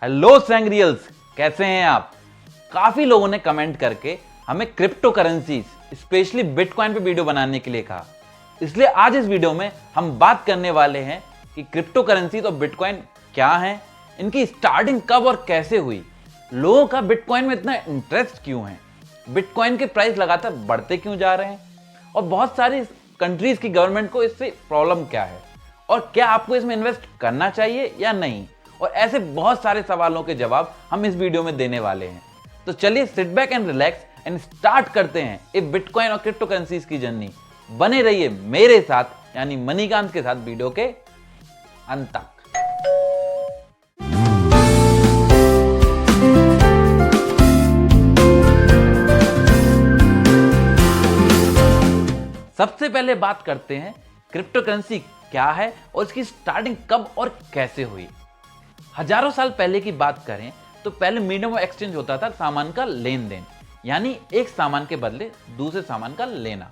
Hello सैंग्रियल्स, कैसे हैं आप? काफी लोगों ने कमेंट करके हमें क्रिप्टो करेंसीज स्पेशली बिटकॉइन पे वीडियो बनाने के लिए कहा। इसलिए आज इस वीडियो में हम बात करने वाले हैं कि क्रिप्टो करेंसीज और बिटकॉइन क्या हैं, इनकी स्टार्टिंग कब और कैसे हुई, लोगों का बिटकॉइन में इतना इंटरेस्ट क्यों है, बिटकॉइन के प्राइस लगातार बढ़ते क्यों जा रहे हैं और बहुत सारी कंट्रीज की गवर्नमेंट को इससे प्रॉब्लम क्या है और क्या आपको इसमें इन्वेस्ट करना चाहिए या नहीं, और ऐसे बहुत सारे सवालों के जवाब हम इस वीडियो में देने वाले हैं। तो चलिए sit back and relax and start करते हैं ये बिटकॉइन और क्रिप्टो करेंसीज की जर्नी। बने रहिए मेरे साथ यानी मनीकांत के साथ वीडियो के अंत तक। सबसे पहले बात करते हैं क्रिप्टो करेंसी क्या है और इसकी स्टार्टिंग कब और कैसे हुई। हजारों साल पहले की बात करें तो पहले मीडियम ऑफ एक्सचेंज होता था सामान का लेन देन, यानी एक सामान के बदले दूसरे सामान का लेना।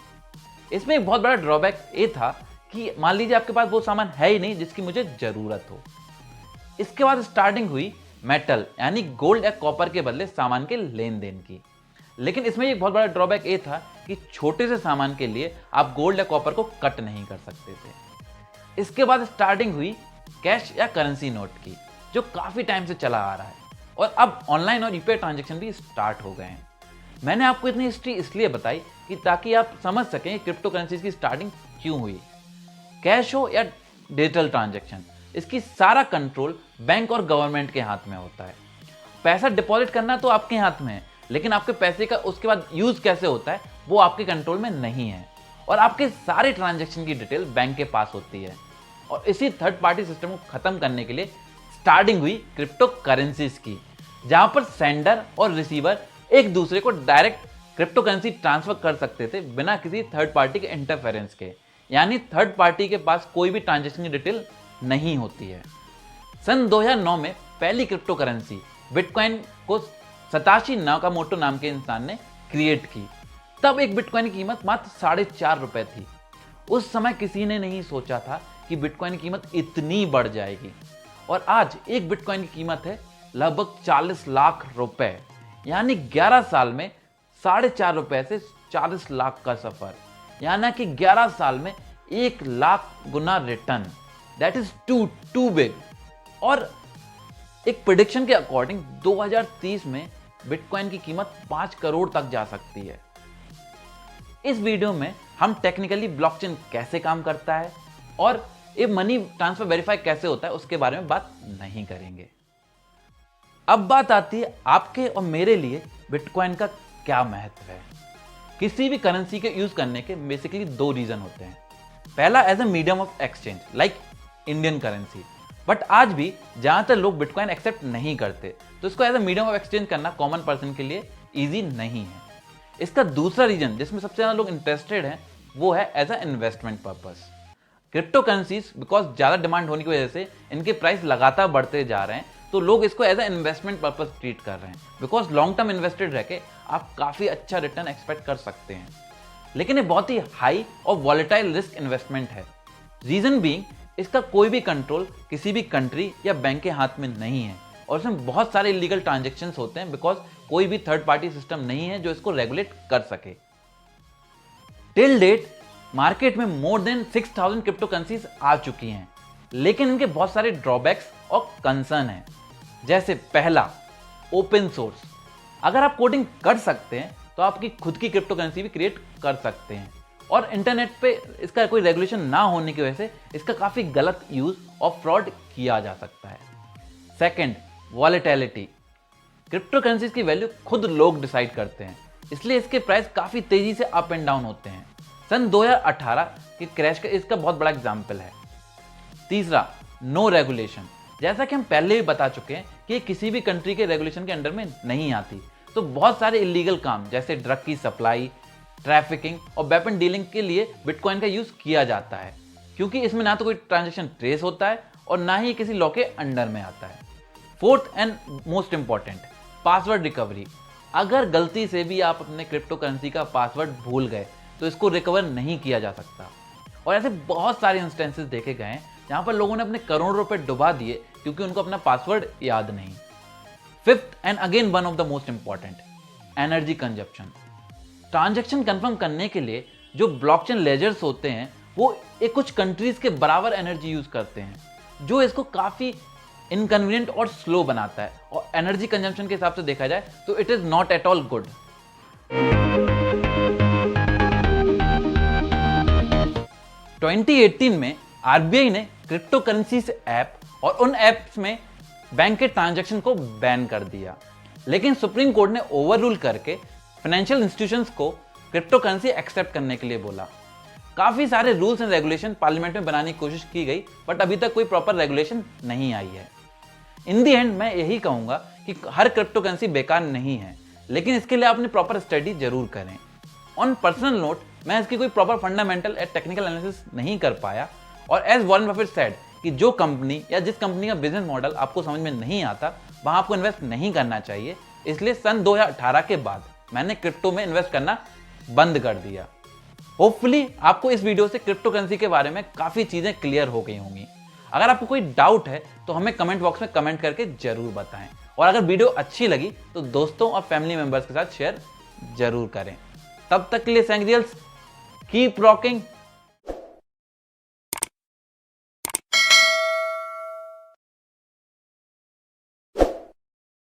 इसमें एक बहुत बड़ा ड्रॉबैक ये था कि मान लीजिए आपके पास वो सामान है ही नहीं जिसकी मुझे जरूरत हो। इसके बाद स्टार्टिंग हुई मेटल यानी गोल्ड या कॉपर के बदले सामान के लेन देन की। लेकिन इसमें एक बहुत बड़ा ड्रॉबैक ये था कि छोटे से सामान के लिए आप गोल्ड या कॉपर को कट नहीं कर सकते थे। इसके बाद स्टार्टिंग हुई कैश या करेंसी नोट की, जो काफी टाइम से चला आ रहा है और अब ऑनलाइन और यूपीआई ट्रांजैक्शन भी स्टार्ट हो गए हैं। मैंने आपको इतनी हिस्ट्री इसलिए बताई कि ताकि आप समझ सकें क्रिप्टो करेंसीज की स्टार्टिंग क्यों हुई। कैश हो या डिजिटल ट्रांजैक्शन, इसकी सारा कंट्रोल बैंक और गवर्नमेंट के हाथ में होता है। पैसा डिपॉजिट करना तो आपके हाथ में है, लेकिन आपके पैसे का उसके बाद यूज कैसे होता है वो आपके कंट्रोल में नहीं है और आपके सारे ट्रांजैक्शन की डिटेल बैंक के पास होती है। और इसी थर्ड पार्टी सिस्टम को खत्म करने के लिए स्टार्टिंग हुई क्रिप्टो करेंसीज की, जहां पर सेंडर और रिसीवर एक दूसरे को डायरेक्ट क्रिप्टो करेंसी ट्रांसफर कर सकते थे बिना किसी थर्ड पार्टी के इंटरफेरेंस के, यानी थर्ड पार्टी के पास कोई भी ट्रांजैक्शन की डिटेल नहीं होती है। सन 2009 में पहली क्रिप्टो करेंसी बिटकॉइन को सताशी नाकामोटो नाम के इंसान ने क्रिएट की। तब एक बिटकॉइन की कीमत मात्र ₹4.5 थी। उस समय किसी ने नहीं सोचा था कि बिटकॉइन की कीमत इतनी बढ़ जाएगी और आज एक बिटकॉइन की कीमत है लगभग 40 लाख रुपए, यानी 11 साल में ₹4.5 से 40 लाख का सफर, यानी कि 11 साल में 1 लाख गुना return. That is too big. और एक प्रेडिक्शन के अकॉर्डिंग 2030 में बिटकॉइन की कीमत 5 करोड़ तक जा सकती है। इस वीडियो में हम टेक्निकली ब्लॉकचेन कैसे काम करता है और ये मनी ट्रांसफर वेरीफाई कैसे होता है उसके बारे में बात नहीं करेंगे। अब बात आती है आपके और मेरे लिए बिटकॉइन का क्या महत्व है। किसी भी करेंसी के यूज करने के बेसिकली 2 रीजन होते हैं। पहला as a medium of exchange like Indian currency, but आज भी ज्यादातर लोग बिटकॉइन एक्सेप्ट नहीं करते, तो इसको as a medium of exchange करना कॉमन पर्सन के लिए ईजी नहीं है। इसका दूसरा रीजन जिसमें सबसे ज्यादा लोग इंटरेस्टेड हैं वो है as a investment purpose. Crypto currencies because ज्यादा डिमांड होने की वजह से इनके प्राइस लगातार बढ़ते जा रहे हैं, तो लोग इसको as a investment purpose treat कर रहे हैं बिकॉज लॉन्ग टर्म इन्वेस्टेड रह के आप काफी अच्छा रिटर्न एक्सपेक्ट कर सकते हैं। लेकिन ये बहुत ही हाई और वॉलेटाइल रिस्क इन्वेस्टमेंट है। रीजन बीइंग इसका कोई भी कंट्रोल किसी भी कंट्री या बैंक के हाथ में नहीं है और इसमें बहुत सारे इलीगल ट्रांजेक्शन्स होते हैं बिकॉज कोई भी थर्ड पार्टी सिस्टम नहीं है जो इसको रेगुलेट कर सके। टिल डेट मार्केट में मोर देन 6000 क्रिप्टो करेंसीज आ चुकी हैं, लेकिन इनके बहुत सारे ड्रॉबैक्स और कंसर्न हैं। जैसे पहला, ओपन सोर्स। अगर आप कोडिंग कर सकते हैं तो आपकी खुद की क्रिप्टो करेंसी भी क्रिएट कर सकते हैं और इंटरनेट पे इसका कोई रेगुलेशन ना होने की वजह से इसका काफी गलत यूज और फ्रॉड किया जा सकता है। Second, volatility. क्रिप्टो करेंसीज की वैल्यू खुद लोग डिसाइड करते हैं, इसलिए इसके प्राइस काफी तेजी से अप एंड डाउन होते हैं। सन 2018 के क्रैश का इसका बहुत बड़ा एग्जाम्पल है। तीसरा, नो रेगुलेशन। जैसा कि हम पहले भी बता चुके हैं कि किसी भी कंट्री के रेगुलेशन के अंडर में नहीं आती, तो बहुत सारे इलीगल काम जैसे ड्रग की सप्लाई, ट्रैफिकिंग और वेपन डीलिंग के लिए बिटकॉइन का यूज किया जाता है, क्योंकि इसमें ना तो कोई ट्रांजैक्शन ट्रेस होता है और ना ही किसी लॉ के अंडर में आता है। Fourth and most important, password recovery. अगर गलती से भी आप अपने क्रिप्टो करेंसी का पासवर्ड भूल गए तो इसको रिकवर नहीं किया जा सकता। और ऐसे बहुत सारे इंस्टेंसेस देखे गए हैं जहां पर लोगों ने अपने करोड़ों रुपए डुबा दिए क्योंकि उनको अपना पासवर्ड याद नहीं। Fifth and again one of the most important, energy consumption. Transaction confirm करने के लिए जो ब्लॉकचेन लेजर्स होते हैं वो एक कुछ कंट्रीज के बराबर एनर्जी यूज करते हैं, जो इसको काफी इनकन्वीनियंट और स्लो बनाता है। और एनर्जी कंजम्पशन के हिसाब से देखा जाए तो it is not at all good. 2018 में आरबीआई ने क्रिप्टो करेंसीज ऐप और उन ऐप्स में बैंक के ट्रांजैक्शन को बैन कर दिया, लेकिन सुप्रीम कोर्ट ने ओवररूल करके फाइनेंशियल इंस्टीट्यूशंस को क्रिप्टो करेंसी एक्सेप्ट करने के लिए बोला। काफी सारे रूल्स एंड रेगुलेशन पार्लियामेंट में बनाने की कोशिश की गई, बट अभी तक कोई प्रॉपर रेगुलेशन नहीं आई है। इन दी एंड मैं यही कहूंगा कि हर क्रिप्टो करेंसी बेकार नहीं है, लेकिन इसके लिए आपने प्रॉपर स्टडी जरूर करें। ऑन पर्सनल नोट, मैं इसकी कोई प्रॉपर फंडामेंटल या टेक्निकल एनालिसिस नहीं कर पाया, और एज वॉरेन बफेट सेड कि जो कंपनी या जिस कंपनी का बिजनेस मॉडल आपको समझ में नहीं आता वहां आपको इन्वेस्ट नहीं करना चाहिए। इसलिए सन 2018 के बाद मैंने क्रिप्टो में इन्वेस्ट करना बंद कर दिया। होपफुली आपको इस वीडियो से क्रिप्टो करेंसी के बारे में काफी चीजें क्लियर हो गई होंगी। अगर आपको कोई डाउट है तो हमें कमेंट बॉक्स में कमेंट करके जरूर बताएं, और अगर वीडियो अच्छी लगी तो दोस्तों और फैमिली मेंबर्स के साथ शेयर जरूर करें। तब तक के लिए सेंग्रियल्स, कीप रॉकिंग।